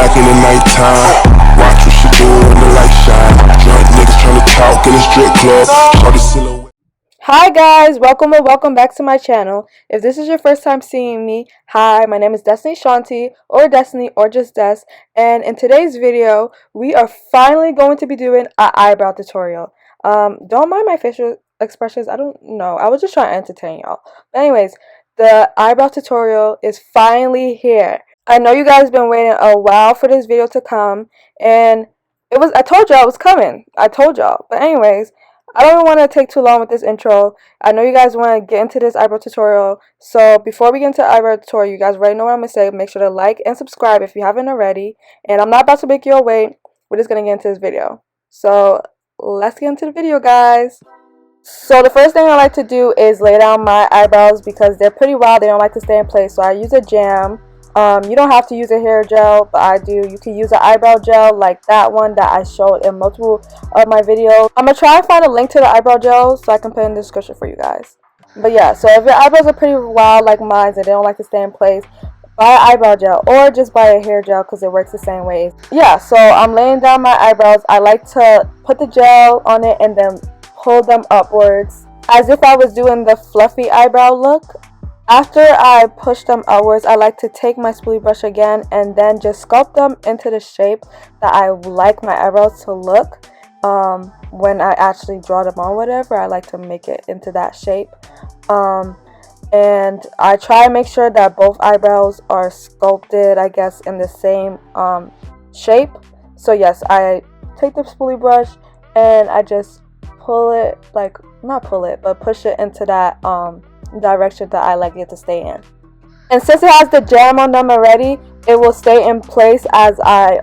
back in the nighttime. Watch what she do when the light shine. Drunk niggas tryna talk in the strip club. Shorty silhouette. Hi guys, welcome or welcome back to my channel. If this is your first time seeing me, hi, my name is Destiny Shanti, or Destiny, or just Des, and in today's video, we are finally going to be doing an eyebrow tutorial. Don't mind my facial expressions, I don't know, I was just trying to entertain y'all. But anyways, the eyebrow tutorial is finally here. I know you guys have been waiting a while for this video to come, and I told y'all it was coming. I told y'all. But anyways, I don't want to take too long with this intro. I know you guys want to get into this eyebrow tutorial. So before we get into the eyebrow tutorial, you guys already know what I'm going to say. Make sure to like and subscribe if you haven't already. And I'm not about to make you wait. We're just going to get into this video. So let's get into the video, guys. So the first thing I like to do is lay down my eyebrows because they're pretty wild. They don't like to stay in place. So I use a jam. You don't have to use a hair gel, but I do. You can use an eyebrow gel like that one that I showed in multiple of my videos. I'm going to try and find a link to the eyebrow gel so I can put it in the description for you guys. But yeah, so if your eyebrows are pretty wild like mine and they don't like to stay in place, buy an eyebrow gel or just buy a hair gel because it works the same way. Yeah, so I'm laying down my eyebrows. I like to put the gel on it and then pull them upwards as if I was doing the fluffy eyebrow look. After I push them upwards, I like to take my spoolie brush again and then just sculpt them into the shape that I like my eyebrows to look. When I actually draw them on whatever, I like to make it into that shape. And I try to make sure that both eyebrows are sculpted, I guess, in the same shape. So yes, I take the spoolie brush and I just pull it, like, not pull it, but push it into that direction that I like it to stay in. And since it has the jam on them already, it will stay in place as I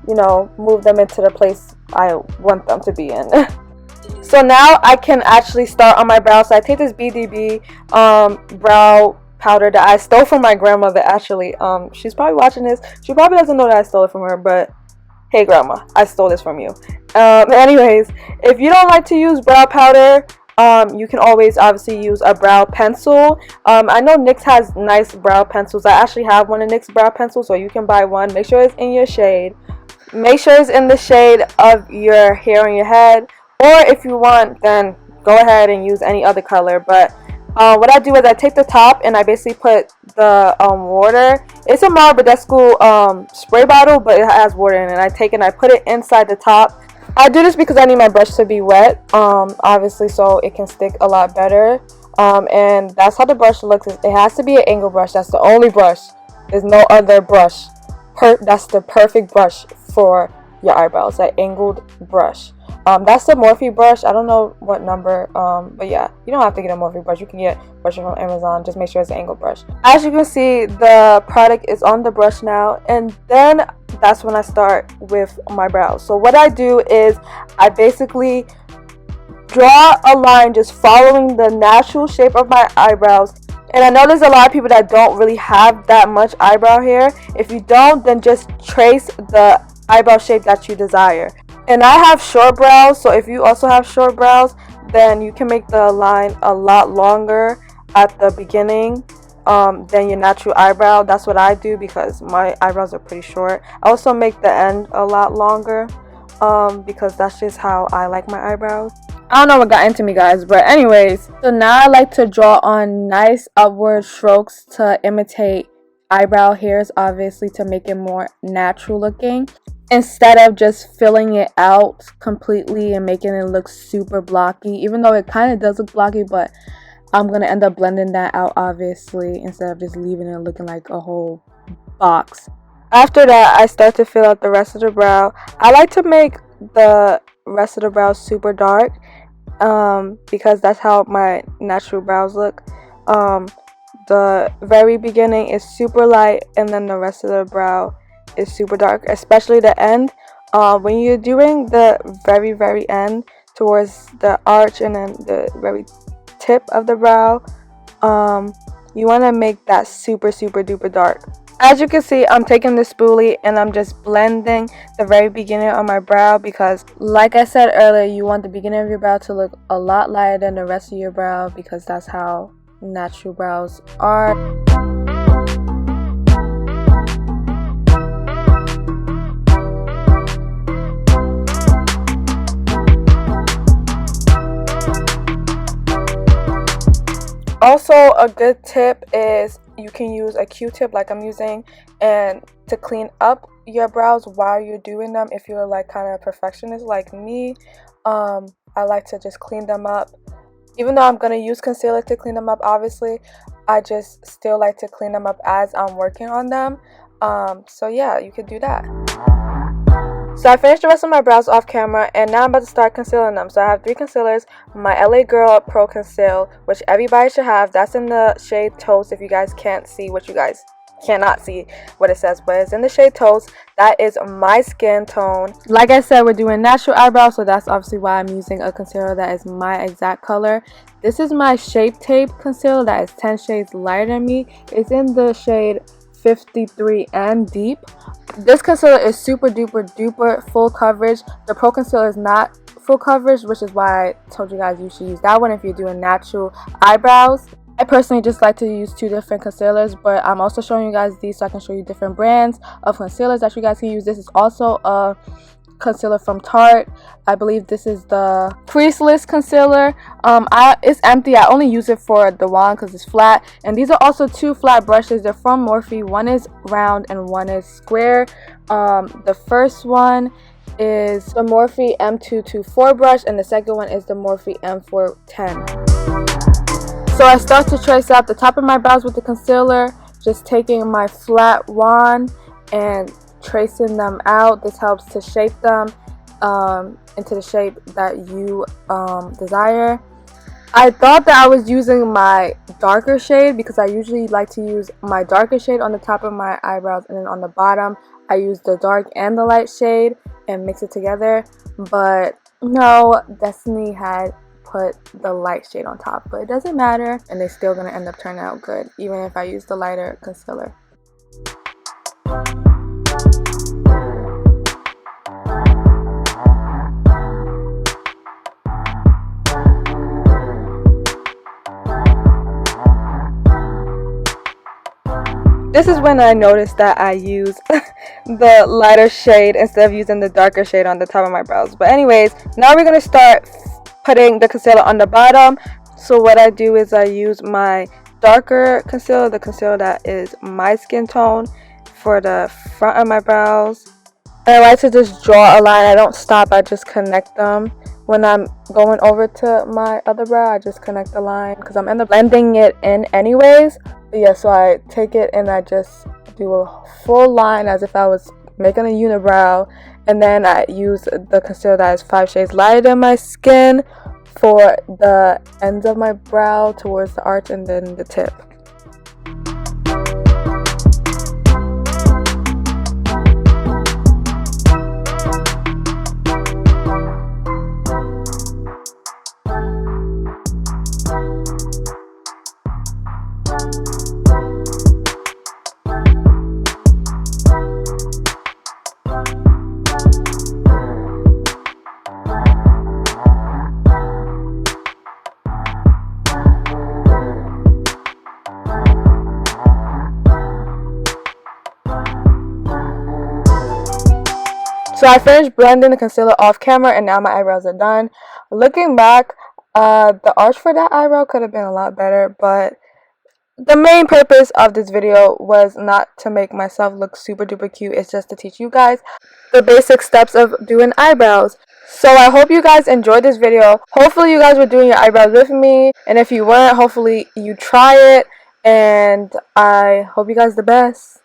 you know, move them into the place I want them to be in. So now I can actually start on my brows. So I take this BDB brow powder that I stole from my grandmother actually. She's probably watching this. She probably doesn't know that I stole it from her, but hey grandma, I stole this from you. Anyways, if you don't like to use brow powder, you can always obviously use a brow pencil. I know NYX has nice brow pencils. I actually have one of NYX brow pencils, so you can buy one. Make sure it's in your shade. Make sure it's in the shade of your hair on your head. Or if you want, then go ahead and use any other color. But what I do is I take the top and I basically put the water. It's a Marbadescu spray bottle, but it has water in it. I take it and I put it inside the top. I do this because I need my brush to be wet, obviously, so it can stick a lot better. And that's how the brush looks. It has to be an angle brush. That's the only brush. There's no other brush. That's the perfect brush for your eyebrows, that angled brush. That's the Morphe brush. I don't know what number, but yeah, you don't have to get a Morphe brush. You can get a brush from Amazon. Just make sure it's an angle brush. As you can see, the product is on the brush now, and then that's when I start with my brows. So what I do is I basically draw a line just following the natural shape of my eyebrows. And I know there's a lot of people that don't really have that much eyebrow hair. If you don't, then just trace the eyebrow shape that you desire. And I have short brows, so if you also have short brows, then you can make the line a lot longer at the beginning than your natural eyebrow. That's what I do because my eyebrows are pretty short. I also make the end a lot longer because that's just how I like my eyebrows. I don't know what got into me, guys, but anyways, so now I like to draw on nice upward strokes to imitate eyebrow hairs, obviously, to make it more natural looking, instead of just filling it out completely and making it look super blocky. Even though it kind of does look blocky, but I'm gonna end up blending that out, obviously, instead of just leaving it looking like a whole box. After that, I start to fill out the rest of the brow. I like to make the rest of the brow super dark because that's how my natural brows look. The very beginning is super light, and then the rest of the brow is super dark, especially the end. When you're doing the very end towards the arch and then the very tip of the brow, you want to make that super duper dark. As you can see, I'm taking the spoolie and I'm just blending the very beginning of my brow because, like I said earlier, you want the beginning of your brow to look a lot lighter than the rest of your brow because that's how natural brows are. Also, a good tip is you can use a Q-tip like I'm using and to clean up your brows while you're doing them. If you're like kind of a perfectionist like me, I like to just clean them up. Even though I'm going to use concealer to clean them up, obviously, I just still like to clean them up as I'm working on them. So yeah, you could do that. So I finished the rest of my brows off camera, and now I'm about to start concealing them. So I have 3 concealers. My LA Girl Pro Conceal, which everybody should have. That's in the shade Toast. If you guys can't see what you guys cannot see what it says, but it's in the shade Toast. That is my skin tone. Like I said, we're doing natural eyebrows, so that's obviously why I'm using a concealer that is my exact color. This is my Shape Tape concealer that is 10 shades lighter than me. It's in the shade 53 and Deep. This concealer is super duper duper full coverage. The Pro Concealer is not full coverage, which is why I told you guys you should use that one if you're doing natural eyebrows. I personally just like to use 2 different concealers, but I'm also showing you guys these so I can show you different brands of concealers that you guys can use. This is also a concealer from Tarte. I believe this is the creaseless concealer. It's empty. I only use it for the wand because it's flat. And these are also 2 flat brushes. They're from Morphe. One is round and one is square. The first one is the Morphe M224 brush, and the second one is the Morphe M410. So I start to trace out the top of my brows with the concealer, just taking my flat wand and tracing them out. This helps to shape them into the shape that you desire. I thought that I was using my darker shade because I usually like to use my darker shade on the top of my eyebrows, and then on the bottom I use the dark and the light shade and mix it together. But no, Destiny had put the light shade on top, but it doesn't matter, and they're still gonna end up turning out good even if I use the lighter concealer. This is when I noticed that I use the lighter shade instead of using the darker shade on the top of my brows. But anyways, now we're going to start putting the concealer on the bottom. So what I do is I use my darker concealer, the concealer that is my skin tone, for the front of my brows. And I like to just draw a line. I don't stop, I just connect them. When I'm going over to my other brow, I just connect the line because I'm end up blending it in anyways. But yeah, so I take it and I just do a full line as if I was making a unibrow, and then I use the concealer that is 5 shades lighter than my skin for the ends of my brow towards the arch and then the tip. So I finished blending the concealer off camera, and now my eyebrows are done. Looking back, the arch for that eyebrow could have been a lot better, but the main purpose of this video was not to make myself look super duper cute. It's just to teach you guys the basic steps of doing eyebrows. So I hope you guys enjoyed this video. Hopefully you guys were doing your eyebrows with me, and if you weren't, hopefully you try it, and I hope you guys the best.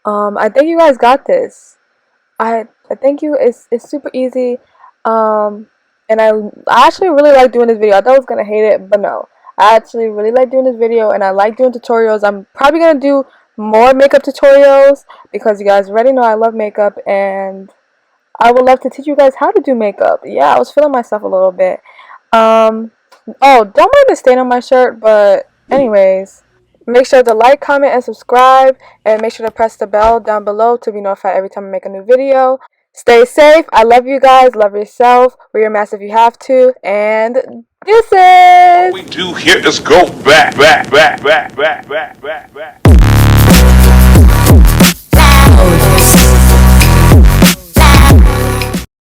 I think you guys got this. I think it's super easy, and I actually really like doing this video. I thought I was gonna hate it, but no, I actually really like doing this video, and I like doing tutorials. I'm probably gonna do more makeup tutorials because you guys already know I love makeup, and I would love to teach you guys how to do makeup. Yeah, I was feeling myself a little bit. Oh, don't mind the stain on my shirt, but anyways. Make sure to like, comment, and subscribe, and make sure to press the bell down below to be notified every time I make a new video. Stay safe. I love you guys. Love yourself. Wear your mask if you have to. And deuces! What we do here is go back.